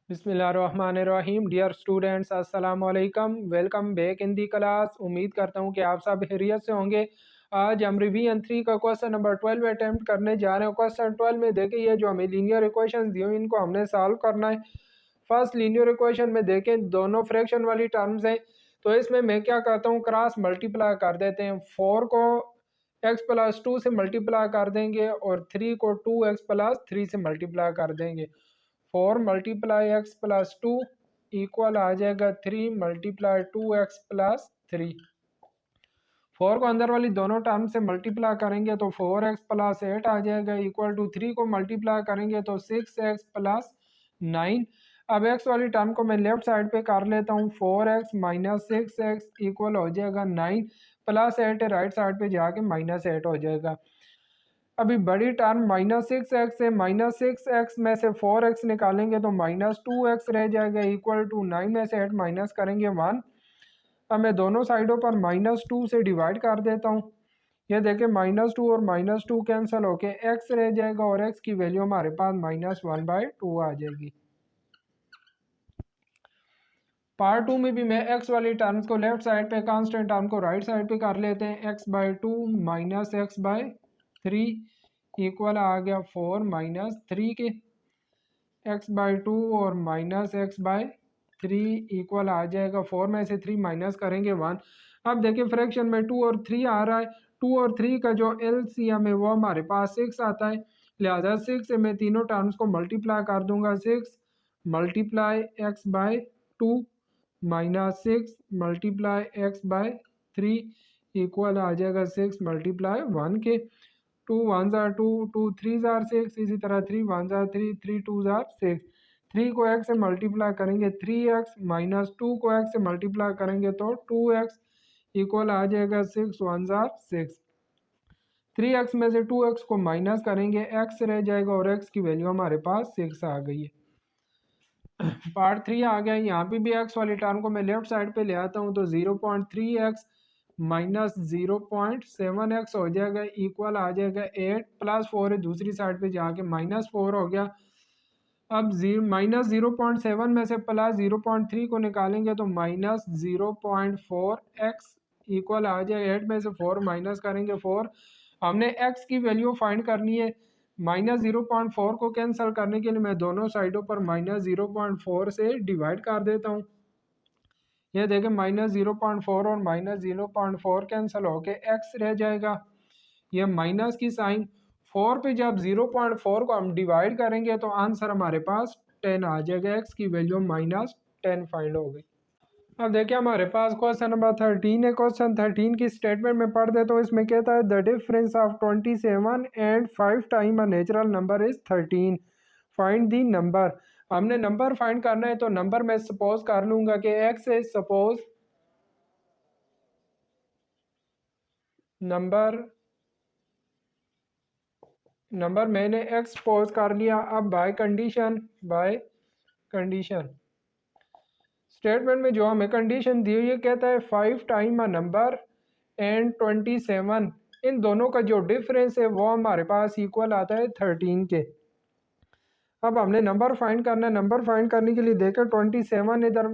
बिस्मिल्लाहिर्रहमानिर्रहीम। Dear students, अस्सलाम वालेकुम। Welcome back in the class. उम्मीद करता हूँ कि आप सब खैरियत से होंगे। आज हम रिवीजन 3 का क्वेश्चन नंबर 12 अटैम्प्ट करने जा रहे हैं। क्वेश्चन 12 में देखिए, ये जो हमें लीनियर इक्वेशन दी हुई इनको हमने सॉल्व करना है। फर्स्ट लीनियर इक्वेशन में देखें दोनों फ्रैक्शन वाली टर्म्स हैं, तो इसमें मैं क्या करता हूँ, क्रॉस मल्टीप्लाई कर देते हैं। 4 को x प्लस 2 से मल्टीप्लाई कर देंगे और 3 को 2x प्लस 3 से मल्टीप्लाई कर देंगे। 4 मल्टीप्लाई एक्स प्लस 2 इक्वल आ जाएगा 3 मल्टीप्लाई 2x प्लस 3। 4 को अंदर वाली दोनों टर्म से मल्टीप्लाई करेंगे तो 4x प्लस 8 आ जाएगा इक्वल टू 3 को मल्टीप्लाई करेंगे तो 6x प्लस 9। अब x वाली टर्म को मैं लेफ्ट साइड पे कर लेता हूँ। 4x माइनस 6x इक्वल हो जाएगा 9 प्लस 8 राइट साइड पे जाके माइनस 8 हो जाएगा। अभी बड़ी टर्म माइनस 6x है, माइनस 6x में से 4x निकालेंगे तो माइनस 2x रह जाएगा इक्वल टू 9 में से 8 माइनस करेंगे 1। अब मैं दोनों साइडों पर माइनस 2 से डिवाइड कर देता हूँ। ये देखें माइनस 2 और माइनस 2 कैंसिल होके x रह जाएगा और x की वैल्यू हमारे पास -1/2 आ जाएगी। पार्ट 2 में भी मैं x वाली टर्म्स को लेफ्ट साइड पे, कांस्टेंट टर्म को राइट साइड पे कर लेते हैं। x/2 माइनस x/3 इक्वल आ गया 4 माइनस 3 के। x/2 और माइनस x/3 इक्वल आ जाएगा 4 में से 3 माइनस करेंगे 1। अब देखिए फ्रैक्शन में 2 और 3 आ रहा है। 2 और 3 का जो एलसीएम है वो हमारे पास 6 आता है, लिहाजा 6 से मैं तीनों टर्म्स को मल्टीप्लाई कर दूंगा। 6 multiply x/2 minus 6 multiply x/3 equal आ जाएगा 6 मल्टीप्लाई 1 के। 2 1 ज़ार 2, 2 3 ज़ार 6, इसी तरह 3 1 ज़ार 3, 3 2 ज़ार 6। 3 को x से मल्टीप्लाई करेंगे 3x माइनस 2 को x से मल्टीप्लाई करेंगे तो 2x इक्वल आ जाएगा 6 1 ज़ार 6। 3x में से 2x को माइनस करेंगे, x रह जाएगा और x की वैल्यू हमारे पास 6 आ गई है। पार्ट 3 आ गया। यहाँ पे भी x वाली टर्म को मैं लेफ्ट साइड पे ले आता हूँ तो 0.3x माइनस 0.7x हो जाएगा इक्वल आ जाएगा 8 प्लस 4 है, दूसरी साइड पे जाके -4 हो गया। अब -0.7 में से प्लस 0.3 को निकालेंगे तो -0.4x इक्वल आ जाएगा 8 में से 4 माइनस करेंगे 4। हमने x की वैल्यू फाइंड करनी है। -0.4 को कैंसिल करने के लिए मैं दोनों साइडों पर -0.4 से डिवाइड कर देता हूँ। ये देखें -0.4 और -0.4 कैंसिल होके x रह जाएगा। ये माइनस की साइन 4 पे जब 0.4 को हम डिवाइड करेंगे तो आंसर हमारे पास 10 आ जाएगा। x की वैल्यू -10 फाइंड हो गई। अब देखिए हमारे पास क्वेश्चन नंबर 13 है। क्वेश्चन 13 की स्टेटमेंट में पढ़ देता हूँ। इसमें कहता है the difference of 27 and 5 time a natural number is 13, find the number. हमने नंबर फाइंड करना है तो नंबर मैं सपोज कर लूंगा कि x है। सपोज नंबर मैंने x सपोज कर लिया। अब बाय कंडीशन स्टेटमेंट में जो हमें कंडीशन दी हुई है कहता है 5 टाइम अ नंबर एंड 27, इन दोनों का जो डिफरेंस है वो हमारे पास इक्वल आता है 13 के। अब हमने नंबर फाइंड करना है। नंबर फाइंड करने के लिए देखा 27 इधर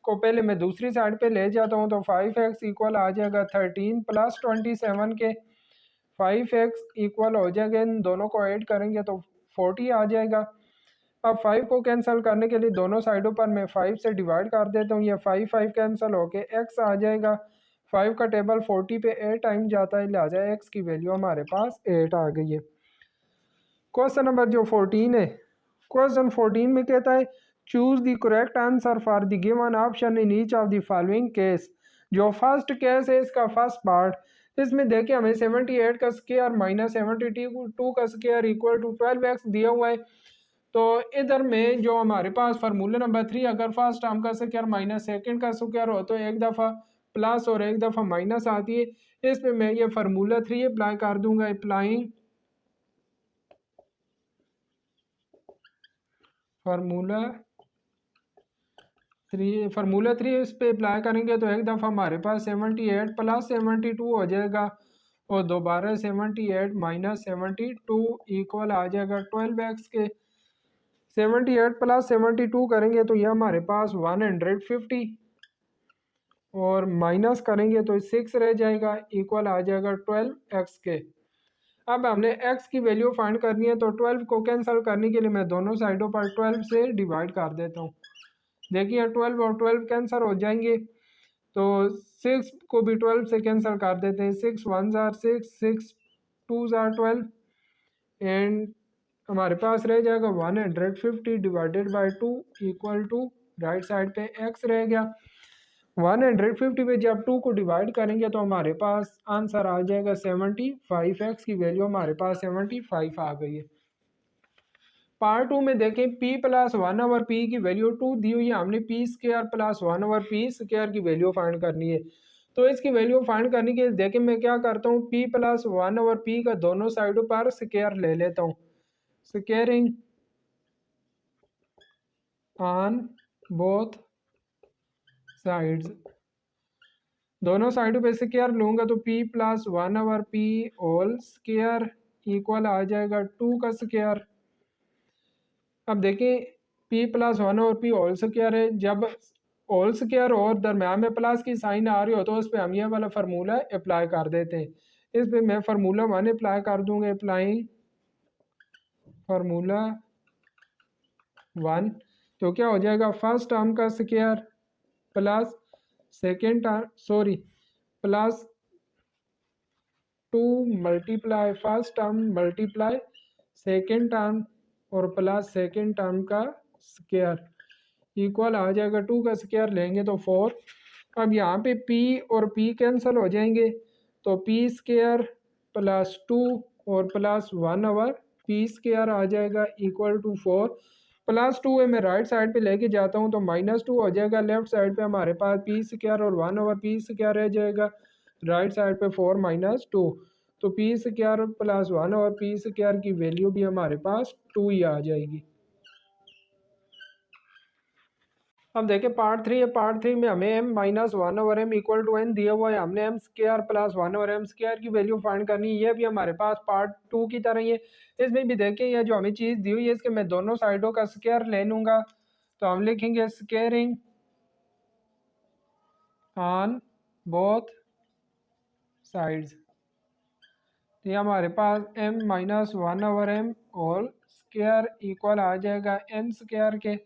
को पहले मैं दूसरी साइड पे ले जाता हूँ तो 5x इक्वल आ जाएगा 13 प्लस 27 के। 5x इक्वल हो जाएगा, इन दोनों को ऐड करेंगे तो 40 आ जाएगा। अब 5 को कैंसिल करने के लिए दोनों साइडों पर मैं 5 से डिवाइड कर देता हूँ। ये 5 5 कैंसिल होके x आ जाएगा। 5 का टेबल 40 पे 8 टाइम जाता है, लिहाजा x की वैल्यू हमारे पास 8 आ गई है। क्वेश्चन नंबर जो 14 है, क्वेश्चन 14 में कहता है choose the correct answer for the given option in each of the following case. जो फर्स्ट केस है इसका फर्स्ट पार्ट, इसमें देखिए हमें 78 का स्क्वायर माइनस 72 का स्क्वायर इक्वल टू 12x दिया हुआ है। तो इधर में जो हमारे पास फार्मूला नंबर 3, अगर फर्स्ट टर्म का स्क्वायर माइनस सेकंड का स्क्वायर हो तो एक दफ़ा प्लस और एक दफ़ा माइनस आती है। इसमें मैं ये फार्मूला 3 अप्लाई कर दूंगा। अप्लाइंग फार्मूला 3 इस पे अप्लाई करेंगे तो एक दफ़ा हमारे पास 78 प्लस 72 हो जाएगा और दोबारा 78 माइनस 72 इक्वल आ जाएगा 12x के। 78 प्लस 72 करेंगे तो ये हमारे पास 150 और माइनस करेंगे तो 6 रह जाएगा, इक्वल आ जाएगा 12x के। अब हमने x की वैल्यू फाइंड करनी है तो 12 को कैंसिल करने के लिए मैं दोनों साइडों पर 12 से डिवाइड कर देता हूँ। देखिए 12 और 12 कैंसिल हो जाएंगे तो 6 को भी 12 से कैंसिल कर देते हैं। 6 1 जार 6, 6 2 जार 12 एंड हमारे पास रह जाएगा 150 divided by 2 equal to right side पे x रह गया। 150 पे जब 2 को डिवाइड करेंगे तो हमारे पास आंसर आ जाएगा 75। x की वैल्यू हमारे पास 75 आ गई है। पार्ट 2 में देखें p प्लस 1/p की वैल्यू 2 दी हुई है, हमने p square plus 1/p square की वैल्यू फाइंड करनी है। तो इसकी वैल्यू फाइंड करने के लिए देखें मैं क्या करता हूँ, p प्लस 1/p का दोनों साइडों पर स्क्वायर ले लेता हूँ। स्क्वायरिंग ऑन बोथ साइड्स, दोनों साइडों पे स्क्वायर लूँगा तो p plus 1/p whole square equal आ जाएगा 2 का स्क्वायर। अब देखें p plus 1/p whole square है, जब होल स्क्वायर और दरम्यान में प्लस की साइन आ रही हो तो उस पर हम ये वाला फार्मूला अप्लाई कर देते हैं। इस पर मैं फार्मूला 1 अप्लाई कर दूंगा, अप्लाइंग फार्मूला 1 तो क्या हो जाएगा, फर्स्ट टर्म का square plus second term plus 2 multiply first term multiply second term और प्लस सेकेंड टर्म का स्क्वायर इक्वल आ जाएगा 2 का स्क्वायर लेंगे तो 4। अब यहाँ पे p और p कैंसिल हो जाएंगे तो p स्क्वायर प्लस 2 और प्लस 1/p स्क्वायर आ जाएगा इक्वल टू 4। प्लस 2 है मैं राइट साइड पे लेके जाता हूँ तो -2 हो जाएगा। लेफ्ट साइड पे हमारे पास p स्क्वायर और 1/p स्क्वायर रह जाएगा, राइट साइड पे 4 - 2 तो p square plus 1/p square की वैल्यू भी हमारे पास 2 ही आ जाएगी। अब देखें पार्ट 3 है। पार्ट 3 में हमें m - 1/m equal to n दिया हुआ है, हमने m square plus 1/m square की वैल्यू फाइंड करनी है। ये भी हमारे पास पार्ट 2 की तरह ही है। इसमें भी देखें ये जो हमें चीज़ दी हुई है इसके मैं दोनों साइडों का स्क्वायर ले लूँगा तो हम लिखेंगे स्क्वायरिंग ऑन बोथ साइड्स। तो ये हमारे पास m - 1/m whole square equal आ जाएगा n स्क्वायर के।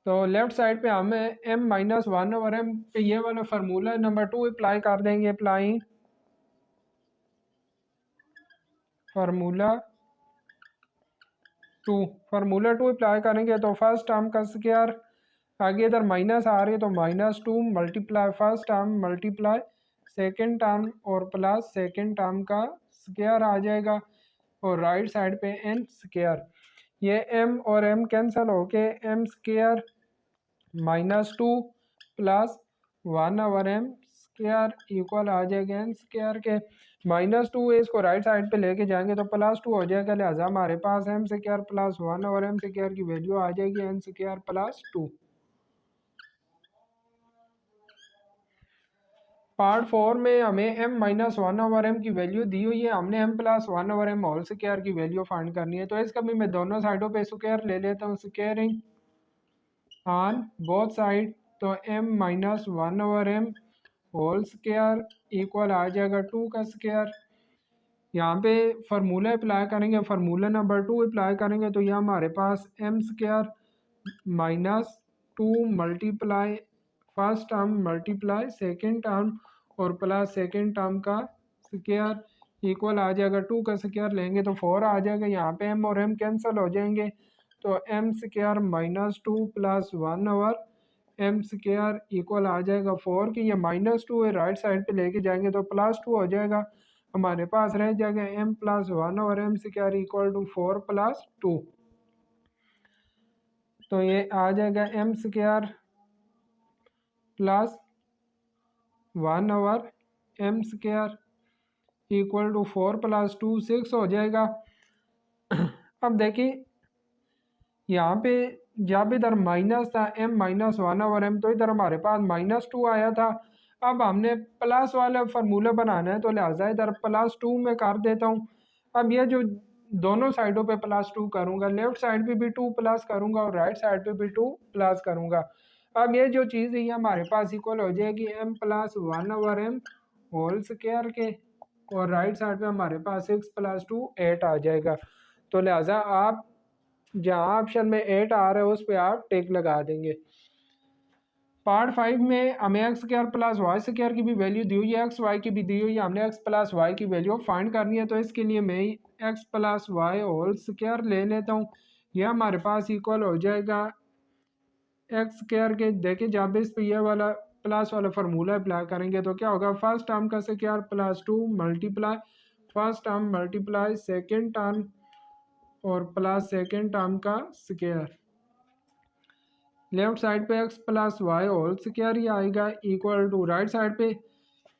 तो लेफ्ट साइड पे हमें m - 1/m पे ये वाला फार्मूला नंबर 2 अप्लाई कर देंगे, अप्लाइंग फार्मूला 2। फार्मूला 2 अप्लाई करेंगे तो फर्स्ट टर्म का स्क्वायर, आगे इधर माइनस आ रही है तो -2 multiply first term multiply second term और प्लस सेकेंड टर्म का स्क्वायर आ जाएगा और राइट साइड पे n स्क्वायर। ये m और m कैंसिल होके m square -2 plus 1/m square equal आ जाएगा n स्क्वायर के। -2 है इसको राइट साइड पे लेके जाएंगे तो +2 हो जाएगा, लिहाजा हमारे पास m square plus 1/m square की वैल्यू आ जाएगी n स्क्वायर प्लस 2। पार्ट 4 में हमें m - 1/m की वैल्यू दी हुई है, हमने m plus 1/m whole square की वैल्यू फाइंड करनी है। तो इसका भी मैं दोनों साइडों पे स्क्वायर ले लेता हूँ, स्क्वायरिंग ऑन बोथ साइड तो m - 1/m whole square equal आ जाएगा 2 का स्क्वायर। यहाँ पे फार्मूला अप्लाई करेंगे, फार्मूला नंबर 2 अप्लाई करेंगे तो यह हमारे पास m square -2 multiply first term multiply second term और प्लस सेकेंड टर्म का स्क्वायर इक्वल आ जाएगा 2 का स्क्वायर लेंगे तो 4 आ जाएगा। यहाँ पे m और m कैंसिल हो जाएंगे तो m square -2 plus 1/m square equal आ जाएगा 4 की। ये -2 है राइट साइड पे लेके जाएंगे तो +2 हो जाएगा, हमारे पास रह जाएगा m plus 1/m square equal to 4 + 2। तो ये आ जाएगा m square plus 1/m square equal to 4 + 2 6 हो जाएगा। अब देखिए यहाँ पे जब इधर माइनस था m - 1/m तो इधर हमारे पास -2 आया था। अब हमने प्लस वाला फार्मूला बनाना है तो लिहाजा इधर +2 में कर देता हूँ। अब ये जो दोनों साइडों पे +2 करूँगा, लेफ्ट साइड पे भी 2 प्लस करूँगा और राइट साइड पे भी 2 प्लस करूँगा। अब ये जो चीज़ है ये हमारे पास इक्वल हो जाएगी m+1/m होल स्क्वायर के, और राइट साइड पे हमारे पास 6 + 2 8 आ जाएगा। तो लिहाजा आप जहाँ ऑप्शन में 8 आ रहा है उस पर आप टिक लगा देंगे। पार्ट 5 में हमें x² + y² की भी वैल्यू दी हुई है, xy की भी दी हुई है, हमने x + y की वैल्यू फाइंड करनी है। तो इसके लिए मैं x + y होल स्क्वायर ले लेता हूँ। यह हमारे पास इक्वल हो जाएगा x² के, देखिए जब इस पे ये वाला प्लस वाला फार्मूला अप्लाई करेंगे तो क्या होगा, फर्स्ट टर्म का square +2 multiply first term multiply second term और प्लस सेकेंड टर्म का स्क्वायर। लेफ्ट साइड पे x + y होल स्क्वायर ही आएगा इक्वल टू राइट साइड पे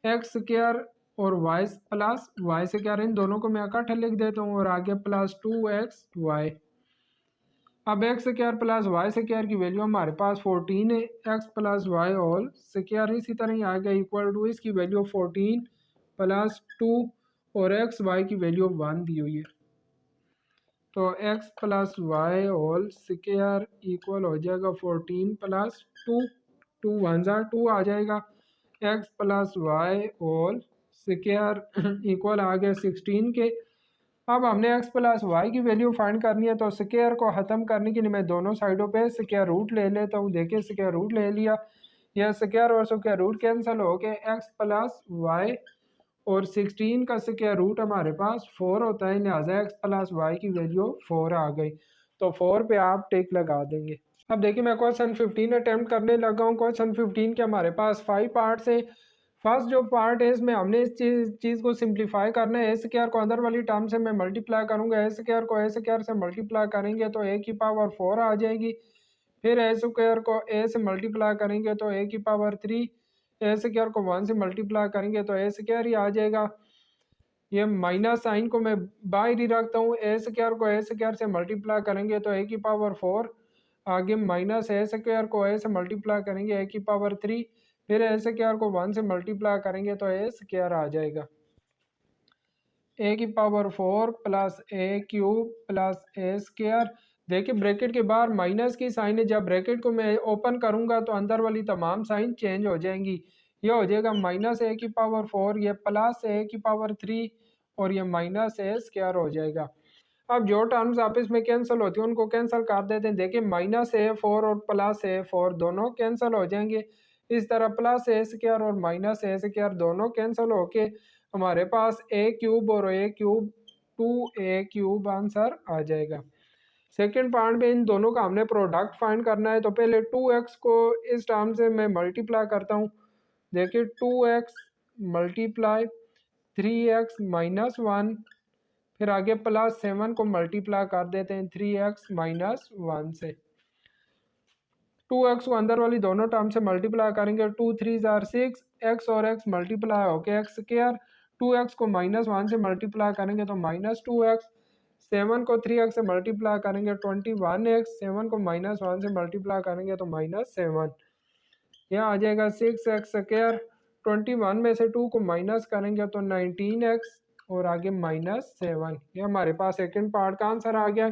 x² और y + y², इन दोनों को मैं इकट्ठा लिख देता हूँ और आगे +2xy। अब x² + y² की वैल्यू हमारे पास 14 है, x + y होल स्क्वायर इसी तरह ही आएगा इक्वल टू इसकी वैल्यू 14 + 2 और x y की वैल्यू 1 दी हुई है। तो x + y whole square equal हो जाएगा 14 + 2, 2 1 ज़ा 2 आ जाएगा, x + y whole square equal आ गया 16 के। अब हमने x + y की वैल्यू फाइंड करनी है, तो स्क्वायर को ख़त्म करने के लिए मैं दोनों साइडों पे स्क्वायर रूट ले लेता हूँ। देखिए स्क्वायर रूट ले लिया, यह स्क्वायर और स्क्वायर रूट कैंसिल हो गए, x + y और 16 का स्क्वायर रूट हमारे पास 4 होता है, लिहाजा x + y की वैल्यू 4 आ गई। तो 4 पे आप टिक लगा देंगे। अब देखिए मैं क्वेश्चन 15 अटेम्प्ट करने लगा हूँ। क्वेश्चन 15 के हमारे पास 5 पार्ट्स हैं। फर्स्ट जो पार्ट है इसमें हमने इस चीज़ को सिंप्लीफाई करना है। a² को अंदर वाली टर्म से मैं मल्टीप्लाई करूँगा, a² को a² से मल्टीप्लाई करेंगे तो a की पावर 4 आ जाएगी। फिर a² को a से मल्टीप्लाई करेंगे तो a की पावर 3, a² को 1 से मल्टीप्लाई करेंगे तो a² ही आ जाएगा। ये माइनस साइन को मैं बाहर ही रखता हूँ, a² को a² से मल्टीप्लाई करेंगे तो a की पावर 4, आगे माइनस a² को a से मल्टीप्लाई करेंगे a की पावर 3, फिर a² को 1 से मल्टीप्लाई करेंगे तो a² आ जाएगा। a की पावर 4 + a³ + a²। देखिए ब्रैकेट के बाहर माइनस की साइन है, जब ब्रैकेट को मैं ओपन करूंगा तो अंदर वाली तमाम साइन चेंज हो जाएंगी। ये हो जाएगा -a की पावर 4, ये +a की पावर 3 और ये -a² हो जाएगा। अब जो टर्म्स आपस में कैंसिल होती हैं उनको कैंसिल कर देते हैं। देखिए -a4 और +a4 दोनों कैंसिल हो जाएंगे। इस तरह +a² और -a² दोनों कैंसिल होके हमारे पास a³ और a³ 2a³ आंसर आ जाएगा। सेकेंड पार्ट में इन दोनों का हमने प्रोडक्ट फाइंड करना है। तो पहले 2x को इस टर्म से मैं मल्टीप्लाई करता हूँ। देखिए 2x मल्टीप्लाई 3x - 1, फिर आगे +7 को मल्टीप्लाई कर देते हैं 3x - 1 से। 2x को अंदर वाली दोनों टर्म से मल्टीप्लाई करेंगे, 2 3 ज़ार 6, x और x मल्टीप्लाई होके x², 2x को -1 से मल्टीप्लाई करेंगे तो -2x, 7 को 3x से मल्टीप्लाई करेंगे 21x, 7 को -1 से मल्टीप्लाई करेंगे तो -7, यह आ जाएगा 6x², 21 में से 2 को माइनस करेंगे तो 19x और आगे -7। ये हमारे पास सेकेंड पार्ट का आंसर आ गया।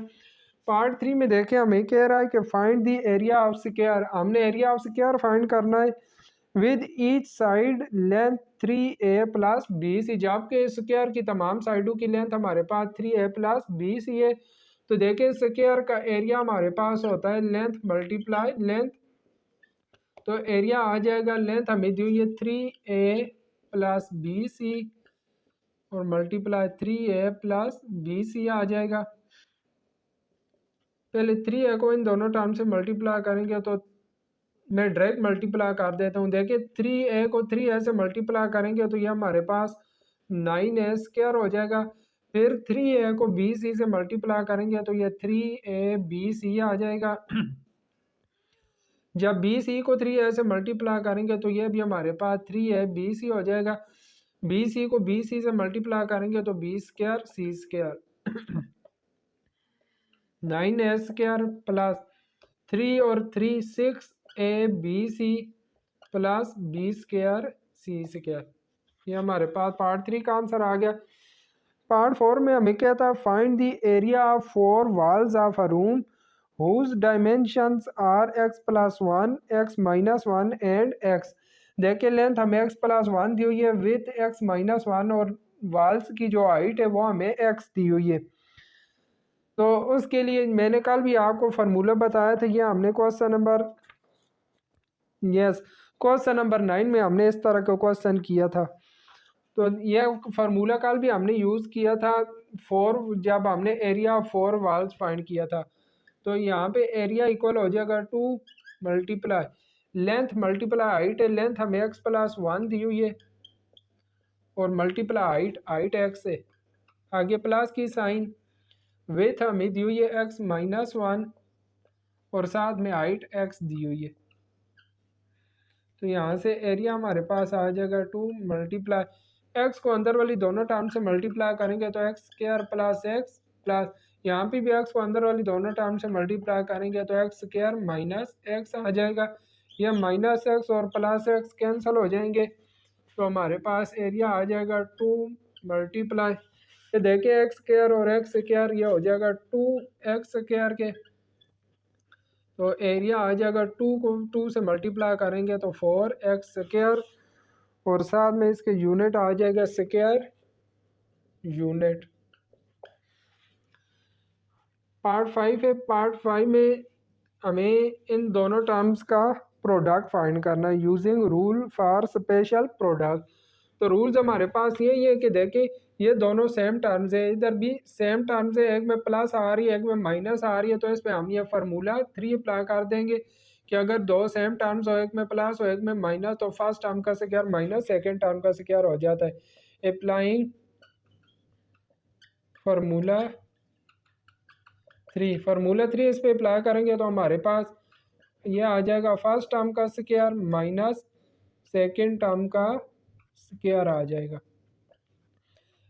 पार्ट 3 में देखें हमें कह रहा है कि find the area of square. हमने एरिया ऑफ स्क्वायर फाइंड करना है with each side length 3a + bc, जबकि स्क्वायर की तमाम साइडों की लेंथ हमारे पास 3a + bc है। तो देखिए स्क्वायर का एरिया हमारे पास होता है लेंथ मल्टीप्लाई लेंथ, तो एरिया आ जाएगा, लेंथ हमें दी हुई है 3a + bc और मल्टीप्लाई 3a + bc आ जाएगा। पहले 3a को इन दोनों टर्म से मल्टीप्लाई करेंगे तो मैं डायरेक्ट मल्टीप्लाई कर देता हूँ। देखिए 3a को 3a से मल्टीप्लाई करेंगे तो ये हमारे पास 9a² हो जाएगा। फिर 3a को bc से मल्टीप्लाई करेंगे तो ये 3abc आ जाएगा। जब bc को 3a से मल्टीप्लाई करेंगे तो ये भी हमारे पास 3abc हो जाएगा। bc को bc से मल्टीप्लाई करेंगे तो b² c², 9a² + 3 और 3 6abc + b² c²। ये हमारे पास पार्ट 3 का आंसर आ गया। पार्ट 4 में हमें कहता है find the area of 4 walls of a room whose dimensions are x+1 x-1 and x। देखिए लेंथ हमें x+1 दी हुई है विथ x-1 और वॉल्स की जो हाइट है वो हमें x दी हुई है। तो उसके लिए मैंने कल भी आपको फार्मूला बताया था, ये हमने क्वेश्चन नंबर 9 में हमने इस तरह का क्वेश्चन किया था। तो ये फार्मूला कल भी हमने यूज़ किया था जब हमने एरिया ऑफ 4 वॉल्स फाइंड किया था। तो यहाँ पे एरिया इक्वल हो जाएगा 2 मल्टीप्लाई लेंथ मल्टीप्लाई हाइट है, लेंथ हमें x+1 दी हुई है और मल्टीप्लाई हाइट x है, आगे प्लस की साइन, विथ हमें दी हुई है x-1 और साथ में हाइट x दी हुई है। तो यहाँ से एरिया हमारे पास आ जाएगा 2 मल्टीप्लाई एक्स को अंदर वाली दोनों टर्म से मल्टीप्लाई करेंगे तो x² प्लस एक्स प्लस यहाँ पे भी x को अंदर वाली दोनों टर्म से मल्टीप्लाई करेंगे तो x² माइनस एक्स आ जाएगा। यह माइनस एक्स और प्लस एक्स कैंसिल हो जाएंगे तो हमारे पास एरिया आ जाएगा 2 मल्टीप्लाई, ये देखिए x² और x² यह हो जाएगा 2x² के, तो एरिया आ जाएगा 2 को 2 से मल्टीप्लाई करेंगे तो 4x² और साथ में इसके यूनिट आ जाएगा स्क्वायर यूनिट। पार्ट 5 है, पार्ट 5 में हमें इन दोनों टर्म्स का प्रोडक्ट फाइंड करना है using rule for special product. तो रूल्स हमारे पास यही है कि देखिए ये दोनों सेम टर्म्स है, इधर भी सेम टर्म्स है, एक में प्लस आ रही है एक में माइनस आ रही है, तो इस पर हम ये फार्मूला 3 अप्लाई कर देंगे कि अगर दो सेम टर्म्स हो, एक में प्लस हो एक में माइनस, तो फर्स्ट टर्म का स्क्वायर माइनस सेकेंड टर्म का स्क्वायर हो जाता है। अप्लाइंग फार्मूला 3 इस पर अप्लाई करेंगे तो हमारे पास ये आ जाएगा फर्स्ट टर्म का स्क्वायर माइनस सेकेंड टर्म का स्क्वायर आ जाएगा।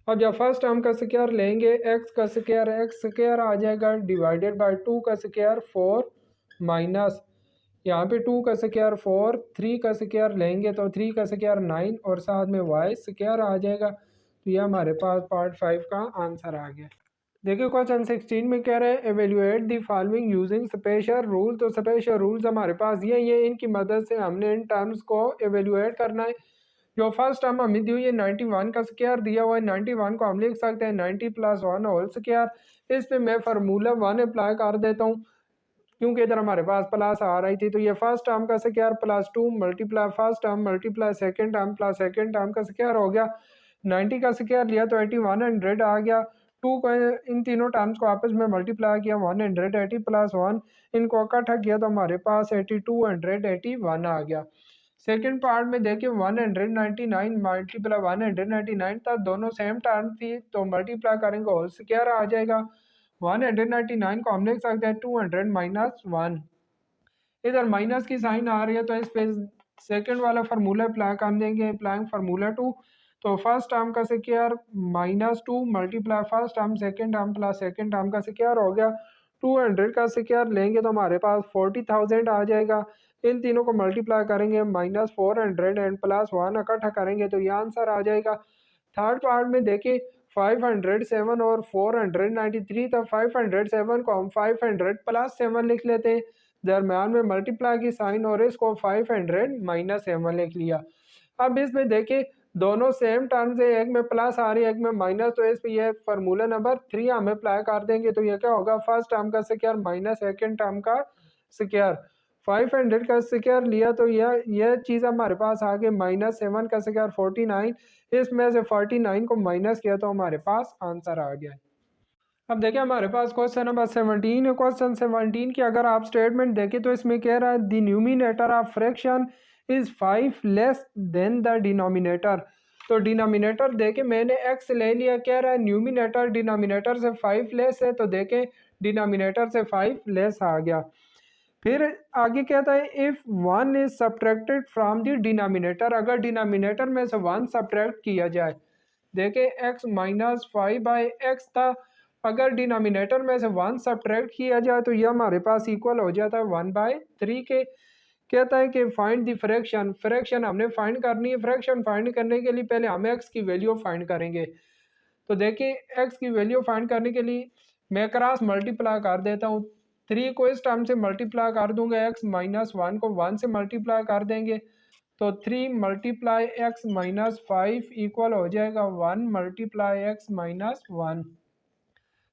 अब जब फर्स्ट टर्म का स्क्वायर लेंगे एक्स स्क्वायर आ जाएगा डिवाइडेड बाय 2 का स्क्वायर 4 माइनस यहाँ पे 2 का स्क्वायर 4, 3 का स्क्वायर लेंगे तो 3 का स्क्वायर 9 और साथ में वाई स्क्वायर आ जाएगा। तो ये हमारे पास पार्ट 5 का आंसर आ गया। देखिए क्वेश्चन 16 में कह रहे हैं evaluate the following using special rule. तो स्पेशल रूल्स हमारे पास ये इनकी मदद से हमने इन टर्म्स को एवेल्युएट करना है। जो फर्स्ट टर्म हमें दी हुई है 91 का स्क्वायर दिया हुआ है, 91 को हम लिख सकते हैं 90 + 1 होल स्क्वायर। इस पे मैं फार्मूला 1 अप्लाई कर देता हूँ क्योंकि इधर हमारे पास प्लस आ रही थी। तो ये फर्स्ट टर्म का square +2 multiply first term multiply second term plus second term का स्क्वायर हो गया। 90 का स्क्वायर लिया तो 8100 आ गया। 2 को इन तीनों टर्म्स को आपस में मल्टीप्लाई किया 180 + 1 इनको इकट्ठा किया तो हमारे पास 8281 आ गया। सेकेंड पार्ट में देखिए 199 मल्टीप्लाई 199 था, दोनों सेम टर्म थी तो मल्टीप्लाई करेंगे होल स्क्वायर आ जाएगा। 199 को हम लिख सकते हैं 200 माइनस 1, इधर माइनस की साइन आ रही है तो इस पे सेकेंड वाला फार्मूला अप्लाई कर देंगे, अप्लाइंग फार्मूला 2। तो फर्स्ट टर्म का square -2 multiply first term second term plus second term का स्क्वायर हो गया। 200 का स्क्वायर लेंगे तो हमारे पास 40,000 आ जाएगा। इन तीनों को मल्टीप्लाई करेंगे -400 एंड +1 इकट्ठा करेंगे तो ये आंसर आ जाएगा। थर्ड पार्ट में देखिए 507 और 493 था। 507 को हम 500 + 7 लिख लेते हैं, दरम्यान में मल्टीप्लाई की साइन और इसको 500 - 7 लिख लिया। अब इसमें देखिए दोनों सेम टर्म्स है, एक में प्लस आ रही है एक में माइनस, तो इस पे ये फार्मूला नंबर 3 हम अप्लाई कर देंगे तो ये क्या होगा फर्स्ट टर्म का स्क्वायर माइनस सेकेंड टर्म का स्क्वायर। 500 का स्क्वायर लिया तो यह चीज़ हमारे पास आ गई -7 का स्क्वायर 49, इसमें से 49 को माइनस किया तो हमारे पास आंसर आ गया। अब देखिए हमारे पास क्वेश्चन नंबर 17 है। क्वेश्चन 17 की अगर आप स्टेटमेंट देखें तो इसमें कह रहा है the numerator of fraction is 5 less than the denominator. तो डिनोमिनेटर देखे मैंने x ले लिया, कह रहा है न्यूमिनेटर डिनोमिनेटर से 5 लेस है, तो देखें डिनोमिनेटर से 5 लेस आ गया। फिर आगे कहता है if 1 is subtracted from the denominator, अगर डिनोमिनेटर में से 1 सब्ट्रैक्ट किया जाए, देखें x - 5/x था, अगर डिनोमिनेटर में से 1 सब्ट्रैक्ट किया जाए तो यह हमारे पास इक्वल हो जाता है 1/3 के। कहता है कि फाइंड द फ्रैक्शन, फ्रैक्शन हमने फाइंड करनी है। फ्रैक्शन फाइंड करने के लिए पहले हम x की वैल्यू फाइंड करेंगे। तो देखिए x की वैल्यू फाइंड करने के लिए मैं क्रॉस मल्टीप्लाई कर देता हूँ। 3 को इस टर्म से मल्टीप्लाई कर दूंगा, x माइनस 1 को 1 से मल्टीप्लाई कर देंगे, तो 3 मल्टीप्लाई एक्स माइनस 5 इक्वल हो जाएगा 1 मल्टीप्लाई एक्स माइनस 1।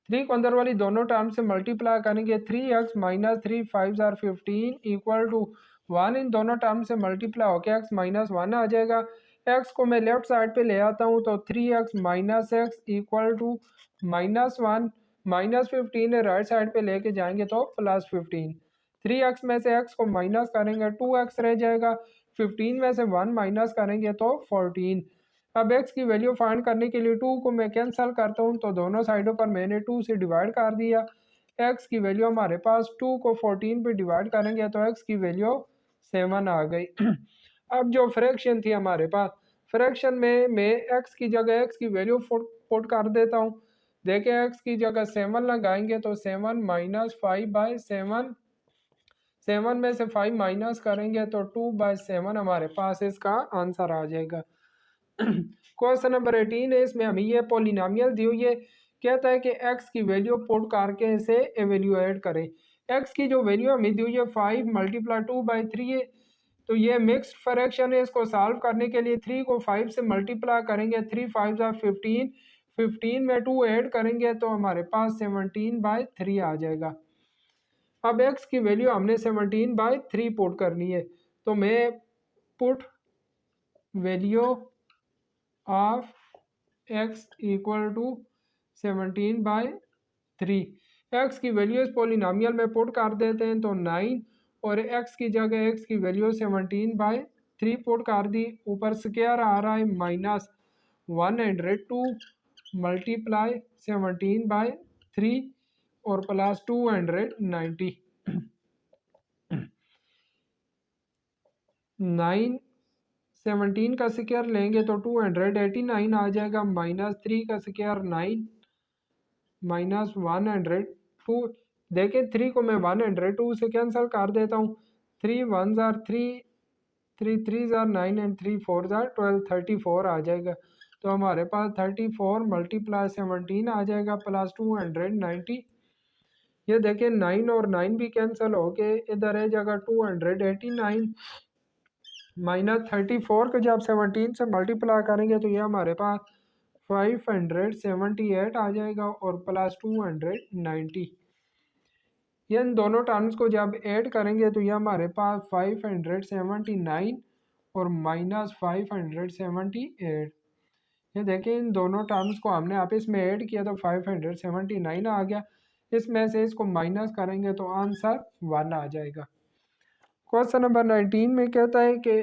3 को अंदर वाली दोनों टर्म से मल्टीप्लाई करेंगे, 3x माइनस 3 5 जार 15 इक्वल टू 1 इन दोनों टर्म से मल्टीप्लाई होकर x माइनस 1 आ जाएगा। x को मैं लेफ्ट साइड पे ले आता हूँ, तो 3x minus x equal to minus 1, minus 15 right side पे लेके जाएंगे तो प्लस 15। 3x में से x को माइनस करेंगे 2x रह जाएगा, 15 में से 1 माइनस करेंगे तो 14। अब x की वैल्यू फाइंड करने के लिए 2 को मैं कैंसिल करता हूँ, तो दोनों साइडों पर मैंने 2 से डिवाइड कर दिया। x की वैल्यू हमारे पास 2 को 14 पे डिवाइड करेंगे तो x की वैल्यू 7 आ गई। अब जो फ्रैक्शन थी हमारे पास, फ्रैक्शन में मैं x की जगह x की वैल्यू पुट कर देता हूँ। देखें x की जगह 7 लगाएंगे तो 7 माइनस 5/7, 7 में से 5 माइनस करेंगे तो 2/7 हमारे पास इसका आंसर आ जाएगा। क्वेश्चन नंबर 18 है, इसमें हमें ये पॉलिनोमियल दी हुई है। कहता है कि x की वैल्यू पुट करके इसे एवेल्यूएट करें। x की जो वैल्यू हमें दी हुई है 5 मल्टीप्लाई 2/3 है, तो ये मिक्स्ड फ्रैक्शन है। इसको सॉल्व करने के लिए 3 को 5 से मल्टीप्लाई करेंगे, 3 5 जार 15, 15 में 2 ऐड करेंगे तो हमारे पास 17/3 आ जाएगा। अब x की वैल्यू हमने 17/3 पुट करनी है, तो मैं put value of x equal to 17/3। x की वैल्यू इस पोलिनोमियल में पुट कर देते हैं तो 9, और x की जगह x की वैल्यू 17/3 पुट कर दी। ऊपर स्क्वायर आ रहा है माइनस 102 मल्टीप्लाई 17/3 और प्लस 290। 9 17 का स्क्वायर लेंगे तो 289 आ जाएगा, माइनस 3 का स्क्वायर 9 माइनस 102। देखिए 3 को मैं 102 से कैंसिल कर देता हूँ, 3 1 जार 3, 3 3 जार 9 एंड 3 4 जार 12, 34 आ जाएगा। तो हमारे पास 34 मल्टीप्लाई 17 आ जाएगा प्लस 290। ये देखिए 9 और 9 भी कैंसिल हो गए, इधर है जगह 289 माइनस 34 को जब 17 से मल्टीप्लाई करेंगे तो ये हमारे पास 578 आ जाएगा और प्लस 290। ये इन दोनों टर्म्स को जब ऐड करेंगे तो ये हमारे पास 579 और माइनस 578। ये देखिए इन दोनों टर्म्स को हमने आपस में ऐड किया तो 579 आ गया। इसमें से इसको माइनस करेंगे तो आंसर 1 आ जाएगा। क्वेश्चन नंबर 19 में कहता है कि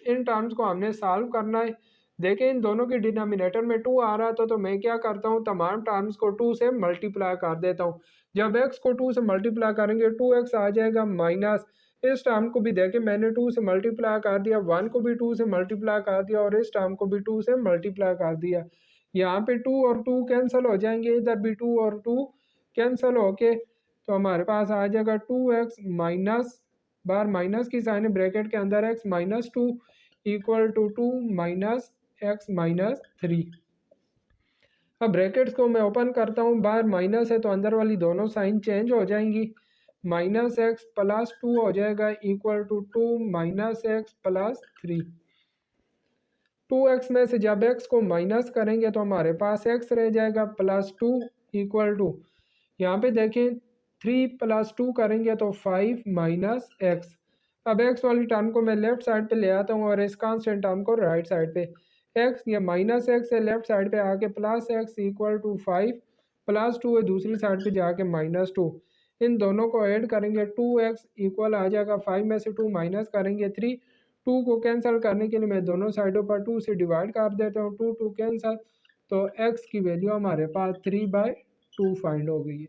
इन टर्म्स को हमने सॉल्व करना है। देखें इन दोनों के डिनोमिनेटर में 2 आ रहा था, तो मैं क्या करता हूँ, तमाम टर्म्स को 2 से मल्टीप्लाई कर देता हूँ। जब x को 2 से मल्टीप्लाई करेंगे 2x आ जाएगा, माइनस इस टर्म को भी देखें मैंने 2 से मल्टीप्लाई कर दिया, 1 को भी 2 से मल्टीप्लाई कर दिया और इस टर्म को भी 2 से मल्टीप्लाई कर दिया। यहाँ पे 2 और 2 कैंसिल हो जाएंगे, इधर भी 2 और 2 कैंसिल होके तो हमारे पास आ जाएगा 2x माइनस, बार माइनस की साइन है ब्रैकेट के अंदर, x minus 2 equal to 2 minus x minus 3। अब ब्रैकेट्स को मैं ओपन करता हूँ, बाहर माइनस है तो अंदर वाली दोनों साइन चेंज हो जाएंगी, माइनस एक्स प्लस 2 हो जाएगा equal to 2 minus x plus 3। 2x में से जब x को माइनस करेंगे तो हमारे पास x रह जाएगा प्लस 2 इक्वल टू, यहाँ पे देखें 3 प्लस 2 करेंगे तो 5 माइनस एक्स। अब x वाली टर्म को मैं लेफ्ट साइड पे ले आता हूँ और इस कांस्टेंट टर्म को राइट साइड पे, x या माइनस एक्स है लेफ्ट साइड पे आके plus x equal to 5, plus 2 है दूसरी साइड पे जाके माइनस 2। इन दोनों को ऐड करेंगे 2x इक्वल आ जाएगा 5 में से 2 माइनस करेंगे 3। 2 को कैंसिल करने के लिए मैं दोनों साइडों पर 2 से डिवाइड कर देता हूँ, 2 2 कैंसिल, तो x की वैल्यू हमारे पास 3/2 फाइंड हो गई है।